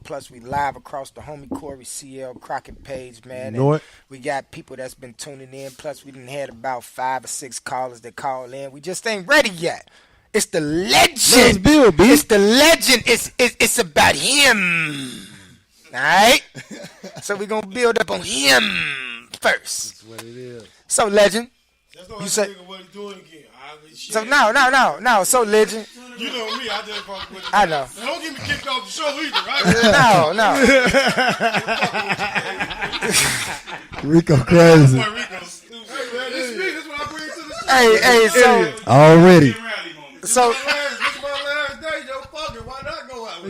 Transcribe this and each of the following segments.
Plus, we live across the homie Corey CL Crockett page, man. Know it. We got people that's been tuning in. Plus, we done had about 5 or 6 callers that call in. We just ain't ready yet. It's the legend. Let's build, B. It's the legend. It's about him. All right? So we're going to build up on him first. That's what it is. So, legend. You say what he doing again. So, no. So, legend. You know me. I just fuck with you. I know. Now, don't get me kicked off the show either, right? No. Rico crazy. Rico stupid. Hey, man, this is what I bring to the show. Hey, so. Already. So. This is my last day, yo. Fuck it. Why not go out?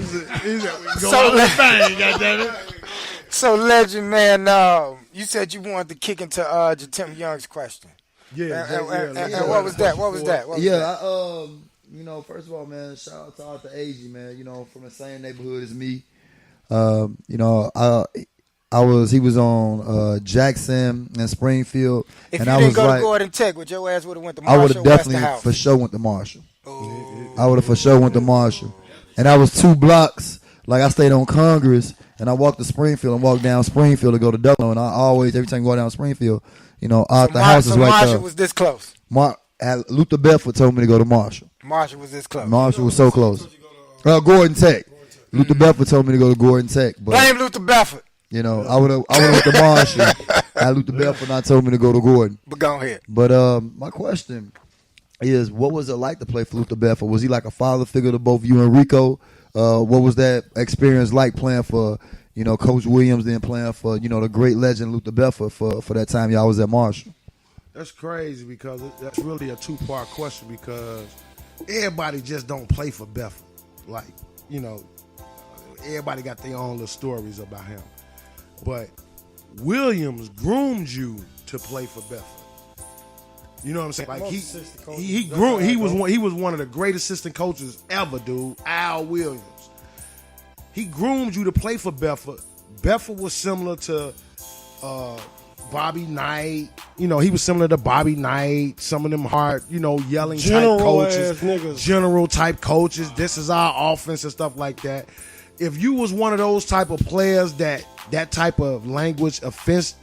So, legend, man, you said you wanted to kick into Jatim Young's question. Yeah. And what was that? First of all, man, shout out to Agee, man. From the same neighborhood as me. He was on Jackson and Springfield. If and you I didn't was go like, to Gordon Tech, would your ass would have went to I Marshall? would have definitely House? for sure went to Marshall. Oh. I would have for sure went to Marshall. And I was 2 blocks. Like I stayed on Congress, and I walked to Springfield and walked down Springfield to go to Delano. And I always, every time I go down Springfield, Arthur House is right there. Marshall was this close. Luther Bedford told me to go to Marshall. Marshall was this close. Marshall was so close. Gordon Tech. Luther Bedford told me to go to Gordon Tech. But, blame Luther Bedford. I would have went to Marshall. Luther Bedford not told me to go to Gordon. But go ahead. But my question is, what was it like to play for Luther Bedford? Was he like a father figure to both you and Rico? What was that experience like playing for, Coach Williams, then playing for, the great legend Luther Bedford for that time y'all was at Marshall? That's crazy because that's really a 2-part question because everybody just don't play for Bedford. Like, everybody got their own little stories about him. But Williams groomed you to play for Bedford. You know what I'm saying? Like he was one of the great assistant coaches ever, dude. Al Williams. He groomed you to play for Bedford. Bedford was similar to Bobby Knight. He was similar to Bobby Knight. Some of them hard, yelling type coaches, general type coaches. This is our offense and stuff like that. If you was one of those type of players that type of language offended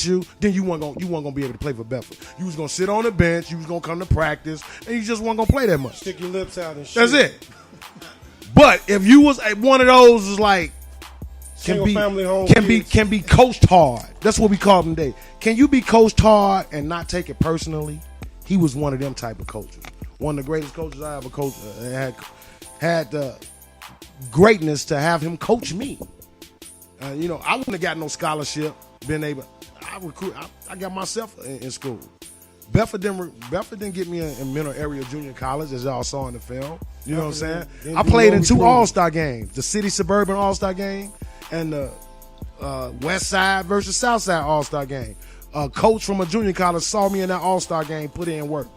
you, then you weren't gonna be able to play for Bedford. You was gonna sit on the bench, you was gonna come to practice, and you just weren't gonna play that much. Stick your lips out and shit. That's it. But if you was one of those is like can be coached hard. That's what we call them today. Can you be coached hard and not take it personally? He was one of them type of coaches. One of the greatest coaches I ever coached. Had the greatness to have him coach me. I wouldn't have got no scholarship. I got myself in school. Bedford didn't get me in Mental Area Junior College, as y'all saw in the film. You know what I'm saying? I played in 2 All-Star games, the City Suburban All-Star game and the West Side versus South Side All-Star game. A coach from a junior college saw me in that All-Star game, put in work,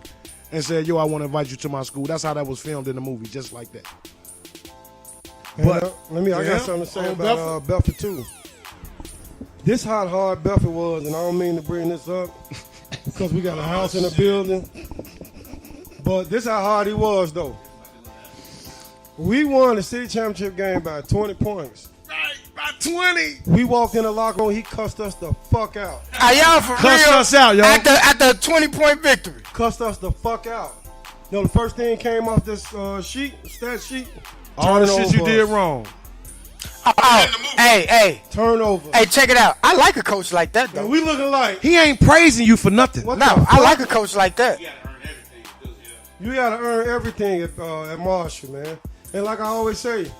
and said, yo, I want to invite you to my school. That's how that was filmed in the movie, just like that. But I got something to say about Bedford too. This how hard Bedford was, and I don't mean to bring this up because we got a house in the building. But this how hard he was though. We won the city championship game by 20 points. Right, by 20. We walked in the locker room, he cussed us the fuck out. Y'all for Cussed real? us out, yo. After a 20-point victory. Cussed us the fuck out. The first thing came off this stat sheet. All the shit you did wrong. Hey. Turnover. Hey, check it out. I like a coach like that, though. And we looking like. He ain't praising you for nothing. I like a coach like that. You got to earn everything at Marshall, man. And like I always say,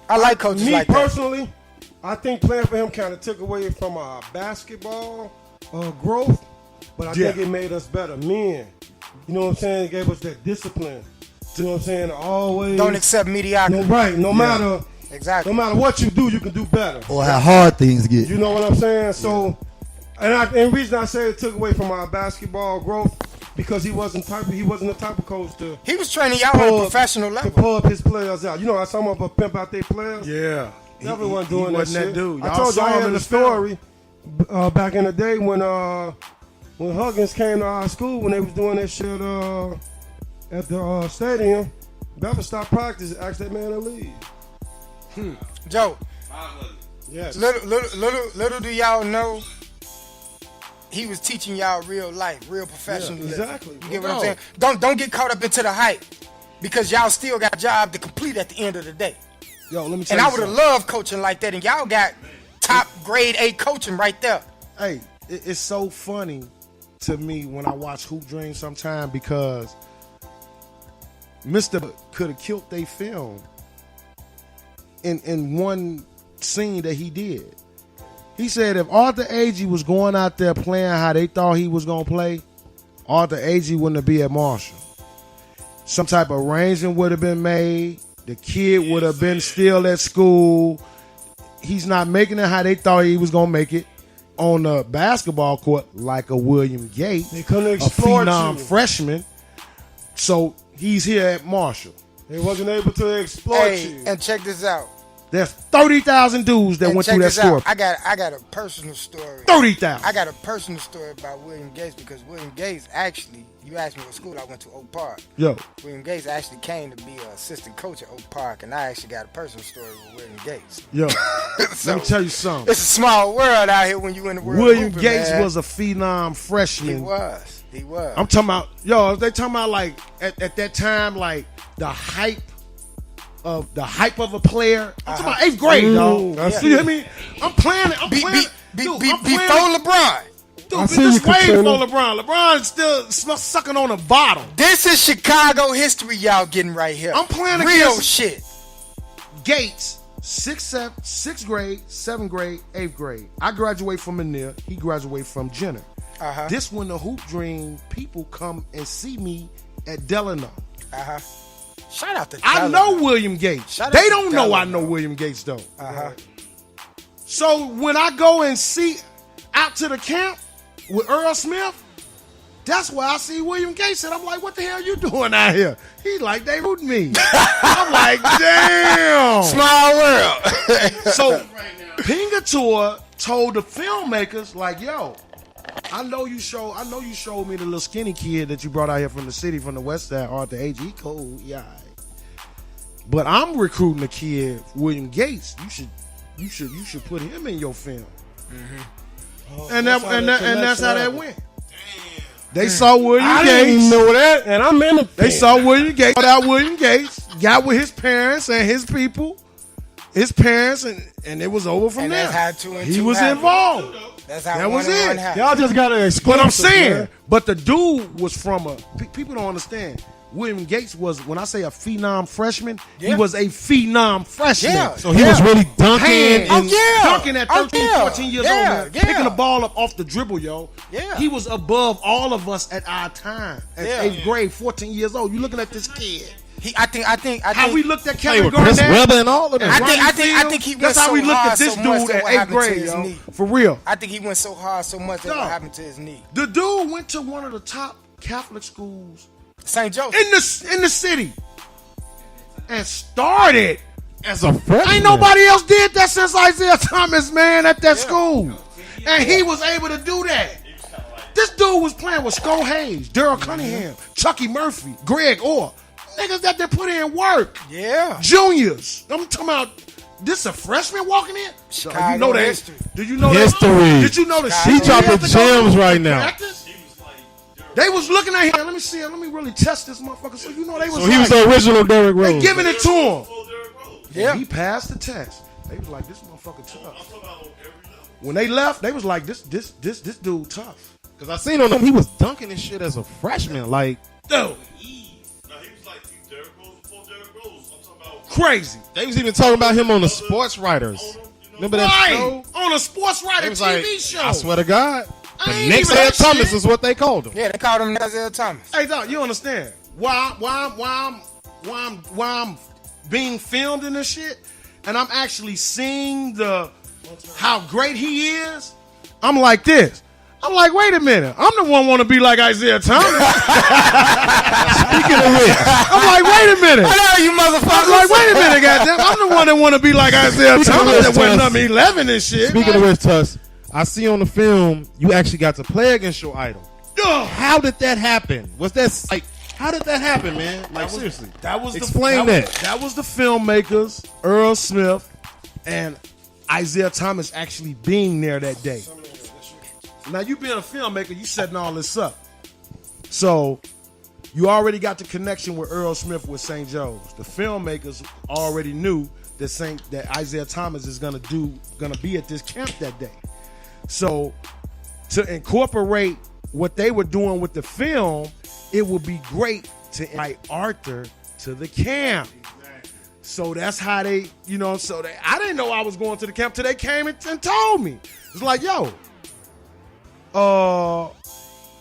I like coaches like that. Me personally, I think playing for him kind of took away from our basketball growth, but I think it made us better men. You know what I'm saying? It gave us that discipline. You know what I'm saying? Always don't accept mediocrity. No matter exactly. No matter what you do, you can do better. Or how hard things get. You know what I'm saying? So, and the reason I say it took away from our basketball growth because he wasn't the type of coach to. He was training y'all on a professional level. To pull up his players out. You know how some of them pimp out their players. Yeah, never wasn't doing that shit. Dude. I told you I had a story back in the day when Huggins came to our school when they was doing that shit at the stadium. Bedford stopped practice and asked that man to leave. Joe. Yes. Little do y'all know, he was teaching y'all real life, real professionalism. Yeah, exactly. You get what I'm saying? Don't get caught up into the hype, because y'all still got a job to complete at the end of the day. Yo, let me tell And you I would have loved coaching like that, and y'all got top grade A coaching right there. Hey, it's so funny to me when I watch Hoop Dreams sometime, because Mr. could have killed they film in one scene that he did. He said if Arthur Agee was going out there playing how they thought he was going to play, Arthur Agee wouldn't be at Marshall. Some type of arrangement would have been made. The kid would have been still at school. He's not making it how they thought he was going to make it on the basketball court, like a William Gates, They couldn't a exploit phenom you. freshman. So he's here at Marshall. They wasn't able to exploit Hey, you. and check this out. There's 30,000 dudes that And went check through that this out. store. I got a personal story. 30,000. I got a personal story about William Gates, because William Gates actually, you asked me what school I went to, Oak Park. Yo, William Gates actually came to be an assistant coach at Oak Park, and I actually got a personal story with William Gates. yo. So, Let me tell you something. it's a small world out here when you in the world. William of hooping, Gates man. was a phenom freshman. He was. I'm talking about, yo, they talking about like at that time, like the hype of a player. I'm talking about 8th grade, dog. I You hear me? I'm playing it. I'm playing it. Dude, I'm playing Before it. LeBron. Dude, I this see you, way Katrina. before LeBron. LeBron's still sucking on a bottle. This is Chicago history y'all getting right here. I'm playing real against- shit. Gates, 6th grade, 7th grade, 8th grade. I graduate from Manil. He graduated from Jenner. Uh-huh. This when the Hoop Dream people come and see me at Delano. Uh-huh. Shout out to I know William Gates. Shout out They to don't know I Delano. know William Gates though. Uh-huh. So when I go and see out to the camp with Earl Smith, that's why I see William Gates, and I'm like, what the hell you doing out here? He's like, they rooting me. I'm like, damn. Small world. So Pingator told the filmmakers, like, yo, I know you showed me the little skinny kid that you brought out here from the city, from the west side, Arthur Agee. Cool, yeah. But I'm recruiting a kid, William Gates. You should put him in your film. And that's how that went. They saw William I Gates. didn't even know that, and I'm in the They film. saw William Gates. Got out William Gates. Got with his parents and his people. His parents, and it was over from And there. that's how 2 and He 2 was happened. involved. That's how That one was and it. one happened. Y'all just got to exclude. But I'm saying, but the dude was from people don't understand. William Gates was, when I say a phenom freshman, he Yeah. was a phenom freshman. Yeah. So he was really dunking. Hand, Oh, yeah. dunking at 13, 14 years Yeah, old, man. yeah. Picking the ball up off the dribble, yo. Yeah. He was above all of us at our time. At Yeah. 8th grade, 14 years old. You looking at this kid. I think How we looked at Play Kevin with Chris Garnett. Webber and all of them. I Ronnie think he Field. went That's how so we looked hard at this so much dude that at what 8th happened to grade, his yo. knee. For real. I think he went so hard so much that Dog. what happened to his knee. The dude went to one of the top Catholic schools St. Joseph. in the city and started. As a freshman. Ain't nobody else did that since Isaiah Thomas, man, at that school. And he was able to do that. This dude was playing with Sco Hayes, Daryl Cunningham, Chucky Murphy, Greg Orr. Niggas that they put in work. Yeah. Juniors. I'm talking about, this a freshman walking in? Chicago you know that? history. Did you know History. that? Did you know that Chicago He shit? dropping He had to go gems to right now. practice? They was looking at him. Let me see him. Let me really test this motherfucker. So you know they was So he was the original Derrick they Rose. giving it to him. Yeah. He passed the test. They was like, this motherfucker tough. When they left, they was like, this dude tough. Because I seen on him, he was dunking this shit as a freshman. Like, Dude, crazy. they was even talking about him on the Sports Writers. Remember that Right. show? On a sports They writer was TV like, show. I swear to God, I the ain't next even Ed that Thomas shit. is what they called him. Yeah, they called him Isaiah Thomas. Hey, dog, you understand why I'm being filmed in this shit, and I'm actually seeing how great he is. I'm like this. I'm like, wait a minute. I'm the one want to be like Isaiah Thomas. Speaking of which, I'm like, wait a minute. I know you I'm motherfuckers. like, wait a minute, goddamn. I'm the one that want to be like Isaiah Speaking of Thomas which, that went Tuss. number 11 and shit. speaking of which, Tuss, I see on the film you actually got to play against your idol. Ugh. How did that happen? Was that like? How did that happen, man? Like seriously, That was explain that. That was the filmmakers, Earl Smith, and Isaiah Thomas actually being there that day. Now, you being a filmmaker, you setting all this up. So, you already got the connection with Earl Smith with St. Joe's. The filmmakers already knew that Isaiah Thomas is gonna be at this camp that day. So, to incorporate what they were doing with the film, it would be great to invite Arthur to the camp. So that's how I didn't know I was going to the camp till they came and told me. It's like, yo,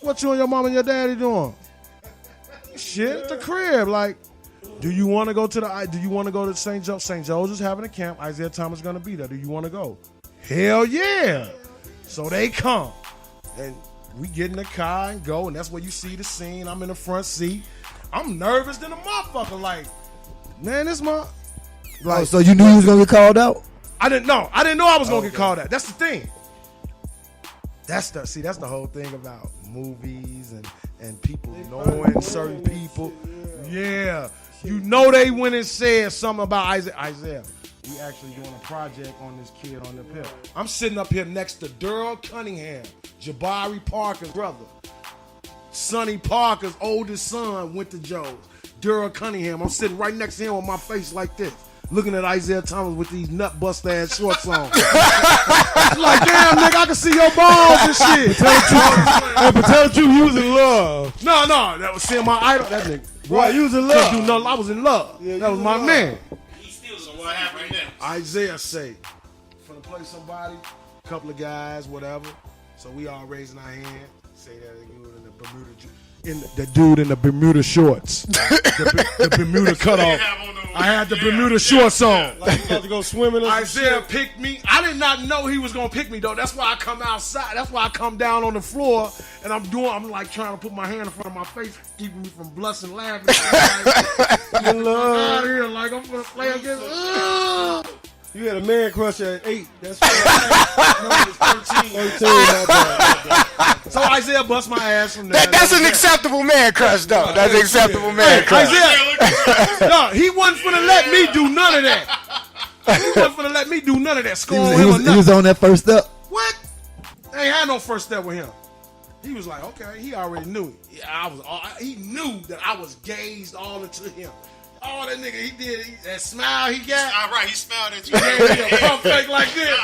what you and your mom and your daddy doing? Shit at the crib. Like, do you want to go to St. Joe's? St. Joe's is having a camp. Isaiah Thomas is going to be there. Do you want to go? Hell yeah. So they come. And we get in the car and go. And that's where you see the scene. I'm in the front seat. I'm nervous than a motherfucker. Like, man, this like, so you knew you was gonna get called out? I didn't know I was gonna get called out. That's the thing. That's the whole thing about movies and people knowing certain people. Yeah. You know they went and said something about Isaiah. We actually doing a project on this kid on the pill. I'm sitting up here next to Daryl Cunningham, Jabari Parker's brother. Sonny Parker's oldest son went to Joe's. Daryl Cunningham. I'm sitting right next to him with my face like this, looking at Isaiah Thomas with these nut bust ass shorts on. Like, damn, nigga, I can see your balls and shit. But tell the truth, you was in love. No, that was seeing my idol. That nigga. Right, you was in love. Do nothing. I was in love. Yeah, that was my man. So what happened next? Isaiah say, finna play somebody, couple of guys, whatever. So we all raising our hand. Say that dude in the dude in the Bermuda shorts, the Bermuda cutoff. I had the Bermuda shorts on. Like you about to go swimming. Isaiah picked me. I did not know he was gonna pick me though. That's why I come outside. That's why I come down on the floor and I'm like trying to put my hand in front of my face, keeping me from blushing, laughing. Like, out here, like I'm gonna play against. You had a man crush at 8. That's right. No, it was 13. So Isaiah bust my ass from there. That's an acceptable man crush, though. That's an acceptable man crush. Isaiah, no, he wasn't finna let me do none of that. He wasn't finna let me do none of that. He was on that first step. What? I ain't had no first step with him. He was like, okay, he already knew. He knew that I was gazed all into him. All that nigga he did, that smile he got. All right, he smiled at you. He gave me a pump fake like this.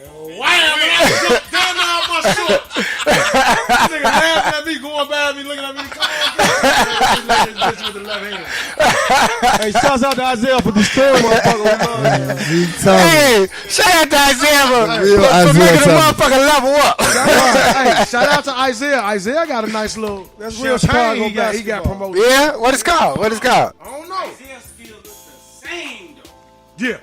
Wham! And I was up down out my shorts. Nigga laughing at me, going by me, looking at me. Come on, bitch with the left hand. Hey, shouts out to Isaiah for the story, motherfucker. Hey, shout out to Isaiah for making the motherfucker level up. Hey, shout out to Isaiah. Isaiah got a nice little. That's real champagne. Chicago He got promoted. Yeah, what it's called? What it's called? I don't know. Isaiah still looks the same though. Yeah.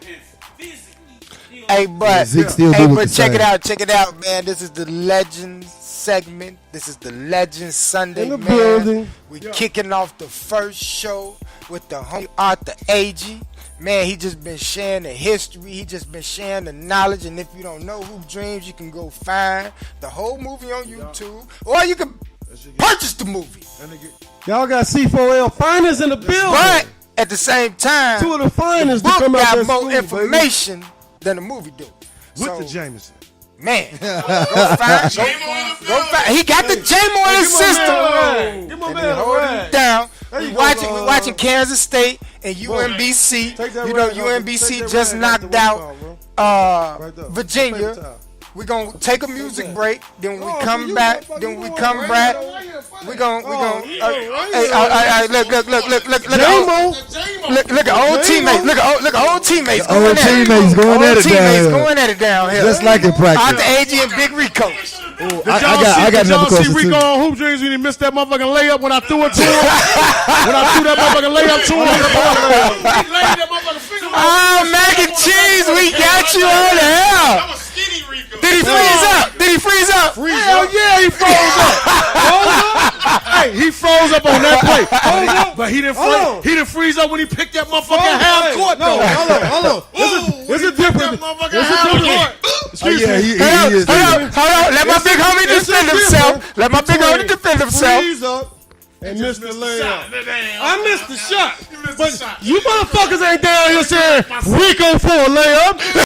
Hey, but check it out, man. This is the Legends segment. This is the Legends Sunday, in the man. building. We kicking off the first show with the homie Arthur Agee. Man, he just been sharing the history. He just been sharing the knowledge. And if you don't know Hoop Dreams, you can go find the whole movie on YouTube, or you can purchase the movie. Y'all got C4L finest in the building. But at the same time, two of the finest the to book come out got more school, information than the movie do. With the Jameson. Man, go find. He got the J-Mo in his system. Give my And man hold a him ride. down. There We you go, watching Kansas State and UMBC. Take that You know, rag off. Take UMBC that just rag off the knocked out window, Right there. Virginia. Paper towel. We're gonna take a music break. Then we Oh, come you back. motherfucker, Then you we going come right back. here. We gon' yeah, look J-Mo. look at old teammates. Look at old teammates. Old teammates going at it down here. Going at it down here. Just like in practice. Arthur Agee and Big Rico. I got another question Rico too. on Hoop Dreams when he missed that motherfucking layup when I threw it to him? When I threw that motherfucking layup to him? He laid that motherfucking finger. Oh, mac and cheese, we got you on the hell. Did he freeze up? Did he freeze up? Hell yeah, he froze up. Hey, he froze up on that play. But he didn't freeze up when he picked that motherfucking half court. No, though. hold on. It's a different. Excuse Yeah, me. he is. Hold on. Let my big homie defend himself. Let my big homie defend himself. Freeze up and missed the layup. I missed the shot. But you motherfuckers ain't down here saying Rico for a layup.